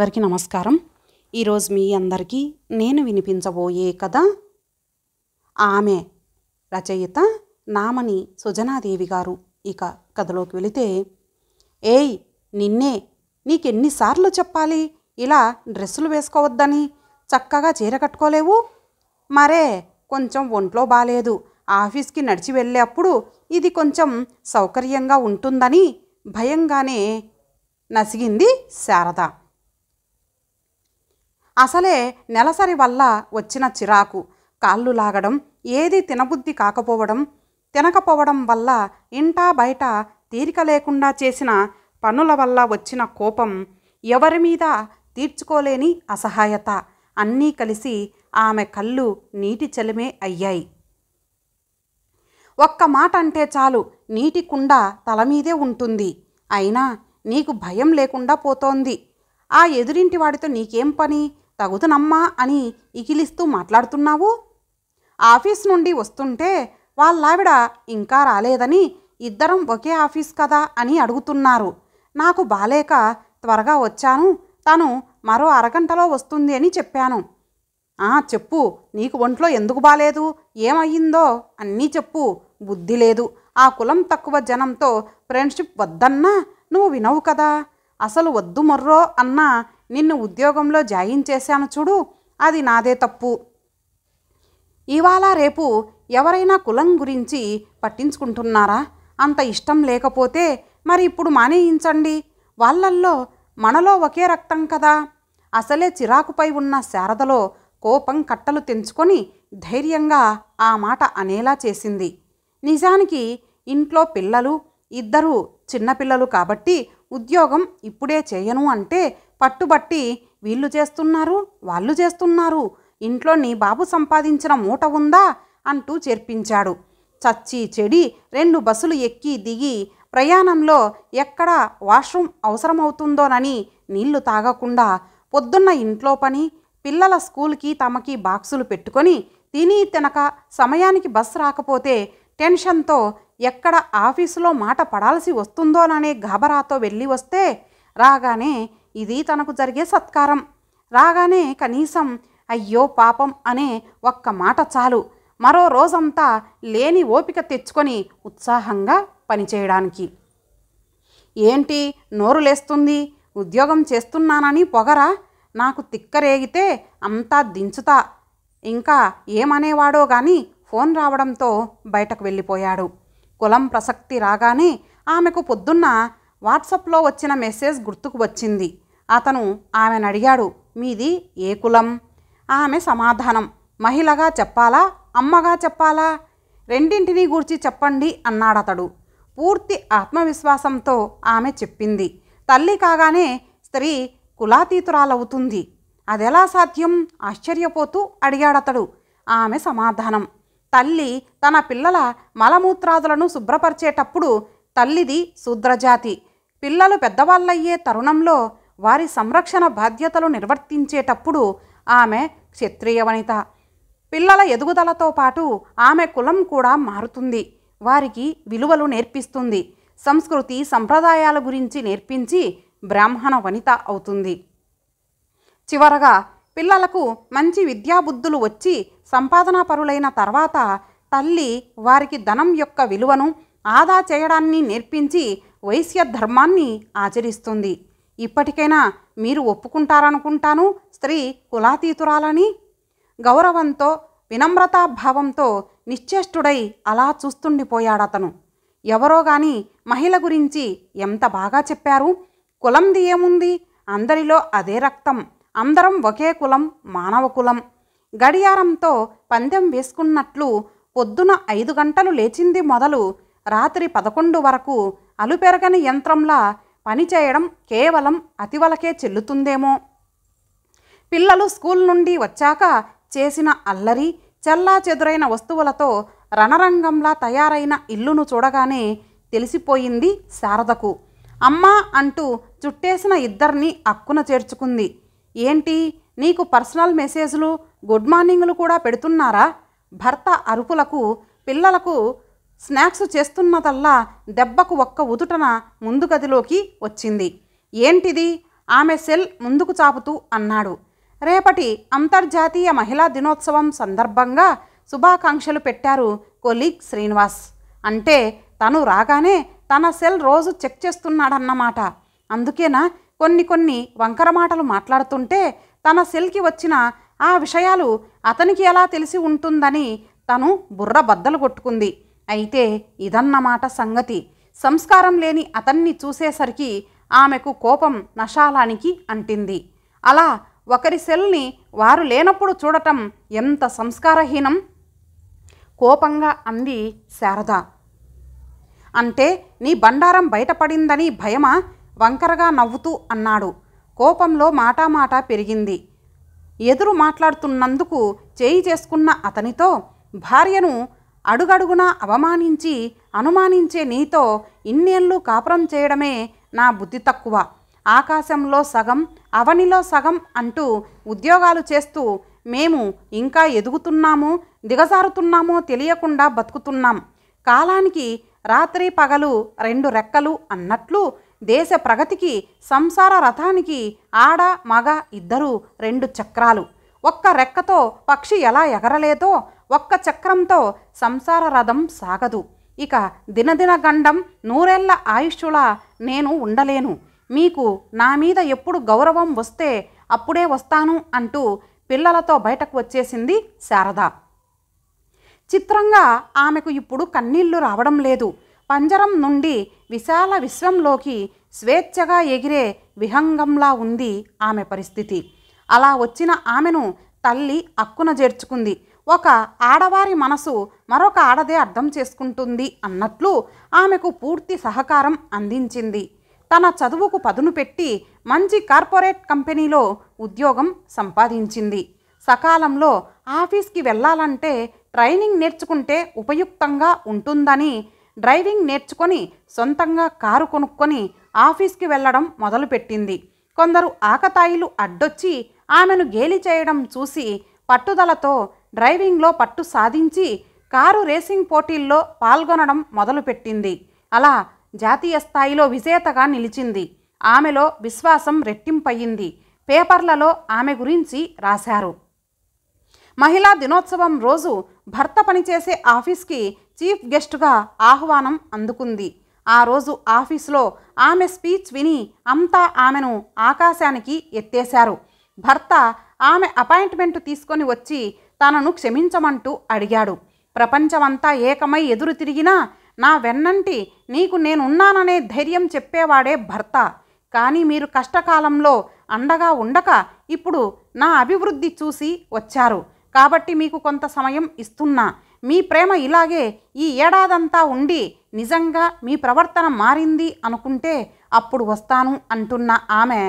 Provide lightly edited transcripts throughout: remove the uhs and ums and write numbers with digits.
అందరికీ నమస్కారం. ఈరోజు మీ అందరికీ నేను వినిపించబోయే కథ ఆమె. రచయిత నామని సుజనాదేవి గారు. ఇక కథలోకి వెళితే, ఏయ్ నిన్నే, నీకెన్నిసార్లు చెప్పాలి ఇలా డ్రెస్సులు వేసుకోవద్దని? చక్కగా చీర కట్టుకోలేవు? మరే కొంచెం ఒంట్లో బాలేదు, ఆఫీస్కి నడిచి వెళ్ళేప్పుడు ఇది కొంచెం సౌకర్యంగా ఉంటుందని భయంగానే నసిగింది శారద. అసలే నెలసరి వల్ల వచ్చిన చిరాకు, కాళ్ళు లాగడం, ఏది తినబుద్ధి కాకపోవడం, తినకపోవడం వల్ల ఇంటా బయట తీరిక లేకుండా చేసిన పనుల వల్ల వచ్చిన కోపం, ఎవరి మీద తీర్చుకోలేని అసహాయత అన్నీ కలిసి ఆమె కళ్ళు నీటి చలిమే అయ్యాయి. ఒక్క మాట అంటే చాలు నీటి కుండ తలమీదే ఉంటుంది. అయినా నీకు భయం లేకుండా పోతోంది. ఆ ఎదురింటి వాడితో నీకేం పని? తగుదనమ్మా అని ఇకిలిస్తూ మాట్లాడుతున్నావు. ఆఫీస్ నుండి వస్తుంటే వాళ్ళావిడ ఇంకా రాలేదని, ఇద్దరం ఒకే ఆఫీస్ కదా అని అడుగుతున్నారు. నాకు బాలేక త్వరగా వచ్చాను, తను మరో అరగంటలో వస్తుంది అని చెప్పాను. చెప్పు, నీకు ఒంట్లో ఎందుకు బాలేదు? ఏమయ్యిందో అన్నీ చెప్పు. బుద్ధి లేదు. ఆ కులం తక్కువ జనంతో ఫ్రెండ్షిప్ వద్దన్నా నువ్వు వినవు కదా. అసలు వద్దు మొర్రో అన్నా నిన్ను ఉద్యోగంలో జాయిన్ చేశాను చూడు, అది నాదే తప్పు. ఇవాళ రేపు ఎవరైనా కులం గురించి పట్టించుకుంటున్నారా? అంత ఇష్టం లేకపోతే మరి ఇప్పుడు మానేయించండి. వాళ్ళల్లో మనలో ఒకే రక్తం కదా. అసలే చిరాకుపై ఉన్న శారదలో కోపం కట్టలు తెంచుకొని ధైర్యంగా ఆ మాట అనేలా చేసింది. నిజానికి ఇంట్లో పిల్లలు, ఇద్దరు చిన్నపిల్లలు కాబట్టి ఉద్యోగం ఇప్పుడే చేయను అంటే పట్టుబట్టి వీళ్ళు చేస్తున్నారు, వాళ్ళు చేస్తున్నారు, ఇంట్లో నీ బాబు సంపాదించిన మూట ఉందా అంటూ చేర్పించాడు. చచ్చి చెడి 2 బస్సులు ఎక్కి దిగి ప్రయాణంలో ఎక్కడ వాష్రూమ్ అవసరమవుతుందోనని నీళ్లు తాగకుండా పొద్దున్న ఇంట్లో పని, పిల్లల స్కూల్కి తమకి బాక్సులు పెట్టుకొని తిని తినక సమయానికి బస్సు రాకపోతే టెన్షన్తో ఎక్కడ ఆఫీసులో మాట పడాల్సి వస్తుందోననే గాబరాతో వెళ్ళి వస్తే, రాగానే ఇది తనకు జరిగే సత్కారం. రాగానే కనీసం అయ్యో పాపం అనే ఒక్క మాట చాలు, మరో రోజంతా లేని ఓపిక తెచ్చుకొని ఉత్సాహంగా పనిచేయడానికి. ఏంటి నోరు లేస్తుంది? ఉద్యోగం చేస్తున్నానని పొగరా? నాకు తిక్కరేగితే అంతా దించుతా. ఇంకా ఏమనేవాడో గాని ఫోన్ రావడంతో బయటకు వెళ్ళిపోయాడు. కులం ప్రసక్తి రాగానే ఆమెకు పొద్దున్న వాట్సాప్లో వచ్చిన మెసేజ్ గుర్తుకు వచ్చింది. అతను ఆమెను అడిగాడు, మీది ఏ కులం? ఆమె సమాధానం, మహిళగా చెప్పాలా, అమ్మగా చెప్పాలా? రెండింటినీ గూర్చి చెప్పండి అన్నాడతడు. పూర్తి ఆత్మవిశ్వాసంతో ఆమె చెప్పింది. తల్లి కాగానే స్త్రీ కులాతీతురాలవుతుంది, అదెలా సాధ్యం? ఆశ్చర్యపోతూ అడిగాడతడు. ఆమె సమాధానం, తల్లి తన పిల్లల మలమూత్రాదులను శుభ్రపరిచేటప్పుడు తల్లిది శూద్రజాతి, పిల్లలు పెద్దవాళ్ళయ్యే తరుణంలో వారి సంరక్షణ బాధ్యతలు నిర్వర్తించేటప్పుడు ఆమె క్షత్రియ వనిత. పిల్లల ఎదుగుదలతో పాటు ఆమె కులం కూడా మారుతుంది, వారికి విలువలు నేర్పిస్తుంది, సంస్కృతి సంప్రదాయాల గురించి నేర్పించి బ్రాహ్మణ వనిత అవుతుంది. చివరగా పిల్లలకు మంచి విద్యాబుద్ధులు వచ్చి సంపాదనాపరులైన తర్వాత తల్లి వారికి ధనం యొక్క విలువను ఆదా చేయడాన్ని నేర్పించి వైశ్య ధర్మాన్ని ఆచరిస్తుంది. ఇప్పటికైనా మీరు ఒప్పుకుంటారనుకుంటాను స్త్రీ కులాతీతురాలని. గౌరవంతో వినమ్రతాభావంతో నిశ్చేష్టుడై అలా చూస్తుండిపోయాడతను. ఎవరో గాని మహిళ గురించి ఎంత బాగా చెప్పారు. కులంది ఏముంది? అందరిలో అదే రక్తం, అందరం ఒకే కులం, మానవ కులం. గడియారంతో పందెం వేసుకున్నట్లు పొద్దున 5 గంటలు లేచింది మొదలు రాత్రి 11 వరకు అలుపెరగని యంత్రంలా పనిచేయడం కేవలం అతివలకే చెల్లుతుందేమో. పిల్లలు స్కూల్ నుండి వచ్చాక చేసిన అల్లరి, చెల్లా చెదురైన వస్తువులతో రణరంగంలా తయారైన ఇల్లును చూడగానే తెలిసిపోయింది శారదకు. అమ్మా అంటూ చుట్టేసిన ఇద్దరిని అక్కున చేర్చుకుంది. ఏంటి నీకు పర్సనల్ మెసేజ్లు, గుడ్ మార్నింగ్లు కూడా పెడుతున్నారా? భర్త అరుపులకు పిల్లలకు స్నాక్స్ చేస్తున్నదల్లా దెబ్బకు ఒక్క ఉదుటన ముందు గదిలోకి వచ్చింది. ఏంటిది? ఆమె సెల్ ముందుకు చాపుతూ అన్నాడు. రేపటి అంతర్జాతీయ మహిళా దినోత్సవం సందర్భంగా శుభాకాంక్షలు పెట్టారు కొలీగ్ శ్రీనివాస్. అంటే తను రాగానే తన సెల్ రోజు చెక్ చేస్తున్నాడన్నమాట. అందుకేనా కొన్ని వంకర మాటలు మాట్లాడుతుంటే తన సెల్కి వచ్చిన ఆ విషయాలు అతనికి ఎలా తెలిసి ఉంటుందని తను బుర్ర బద్దలు కొట్టుకుంది. అయితే ఇదన్నమాట సంగతి. సంస్కారం లేని అతన్ని చూసేసరికి ఆమెకు కోపం నశాలానికి అంటింది. అలా ఒకరి సెల్ని వారు లేనప్పుడు చూడటం ఎంత సంస్కారహీనం! కోపంగా అంది శారద. అంటే నీ బండారం బయటపడిందని భయమా? వంకరగా నవ్వుతూ అన్నాడు. కోపంలో మాటామాట పెరిగింది. ఎదురు మాట్లాడుతున్నందుకు చేయి చేసుకున్న అతనితో, భార్యను అడుగడుగునా అవమానించి అనుమానించే నీతో ఇన్నేళ్ళు కాపురం చేయడమే నా బుద్ధి తక్కువ. ఆకాశంలో సగం అవనిలో సగం అంటూ ఉద్యోగాలు చేస్తూ మేము ఇంకా ఎదుగుతున్నామో దిగజారుతున్నామో తెలియకుండా బతుకుతున్నాం. కాలానికి రాత్రి పగలు 2 రెక్కలు అన్నట్లు దేశ ప్రగతికి సంసార రథానికి ఆడ మగ ఇద్దరు 2 చక్రాలు. ఒక్క రెక్కతో పక్షి ఎలా ఎగరలేదో ఒక్క చక్రంతో సంసార రథం సాగదు. ఇక దినదిన గండం 100 ఏళ్ల ఆయుష్యులా నేను ఉండలేను. మీకు నా మీద ఎప్పుడు గౌరవం వస్తే అప్పుడే వస్తాను అంటూ పిల్లలతో బయటకు వచ్చేసింది శారద. చిత్రంగా ఆమెకు ఇప్పుడు కన్నీళ్లు రావడం లేదు. పంజరం నుండి విశాల విశ్వంలోకి స్వేచ్ఛగా ఎగిరే విహంగంలా ఉంది ఆమె పరిస్థితి. అలా వచ్చిన ఆమెను తల్లి అక్కున చేర్చుకుంది. ఒక ఆడవారి మనసు మరొక ఆడదే అర్థం చేసుకుంటుంది అన్నట్లు ఆమెకు పూర్తి సహకారం అందించింది. తన చదువుకు పదును పెట్టి మంచి కార్పొరేట్ కంపెనీలో ఉద్యోగం సంపాదించింది. సకాలంలో ఆఫీస్కి వెళ్ళాలంటే ట్రైనింగ్ నేర్చుకుంటే ఉపయుక్తంగా ఉంటుందని డ్రైవింగ్ నేర్చుకొని సొంతంగా కారు కొనుక్కొని ఆఫీస్కి వెళ్ళడం మొదలుపెట్టింది. కొందరు ఆకతాయిలు అడ్డొచ్చి ఆమెను గేలి చేయడం చూసి పట్టుదలతో డ్రైవింగ్లో పట్టు సాధించి కారు రేసింగ్ పోటీల్లో పాల్గొనడం మొదలుపెట్టింది. అలా జాతీయ స్థాయిలో విజేతగా నిలిచింది. ఆమెలో విశ్వాసం రెట్టింపయ్యింది. పేపర్లలో ఆమె గురించి రాశారు. మహిళా దినోత్సవం రోజు భర్త పనిచేసే ఆఫీస్కి చీఫ్ గెస్టుగా ఆహ్వానం అందుకుంది. ఆ రోజు ఆఫీసులో ఆమె స్పీచ్ విని అంతా ఆమెను ఆకాశానికి ఎత్తేశారు. భర్త ఆమె అపాయింట్మెంట్ తీసుకొని వచ్చి తనను క్షమించమంటూ అడిగాడు. ప్రపంచమంతా ఏకమై ఎదురు తిరిగినా నా వెన్నంటి నీకు నేనున్నాననే ధైర్యం చెప్పేవాడే భర్త. కానీ మీరు కష్టకాలంలో అండగా ఉండక ఇప్పుడు నా అభివృద్ధి చూసి వచ్చారు. కాబట్టి మీకు కొంత సమయం ఇస్తున్నా. మీ ప్రేమ ఇలాగే ఈ ఏడాదంతా ఉండి నిజంగా మీ ప్రవర్తన మారింది అనుకుంటే అప్పుడు వస్తాను అంటున్న ఆమె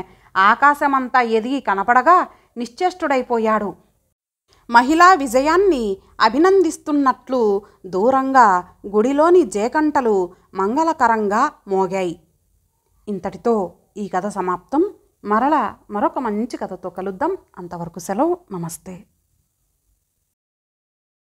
ఆకాశమంతా ఎదిగి కనపడగా నిశ్చేష్టుడైపోయాడు. మహిళా విజయాన్ని అభినందిస్తున్నట్లు దూరంగా గుడిలోని జేకంటలు మంగళకరంగా మోగాయి. ఇంతటితో ఈ కథ సమాప్తం. మరలా మరొక మంచి కథతో కలుద్దాం. అంతవరకు సెలవు. నమస్తే.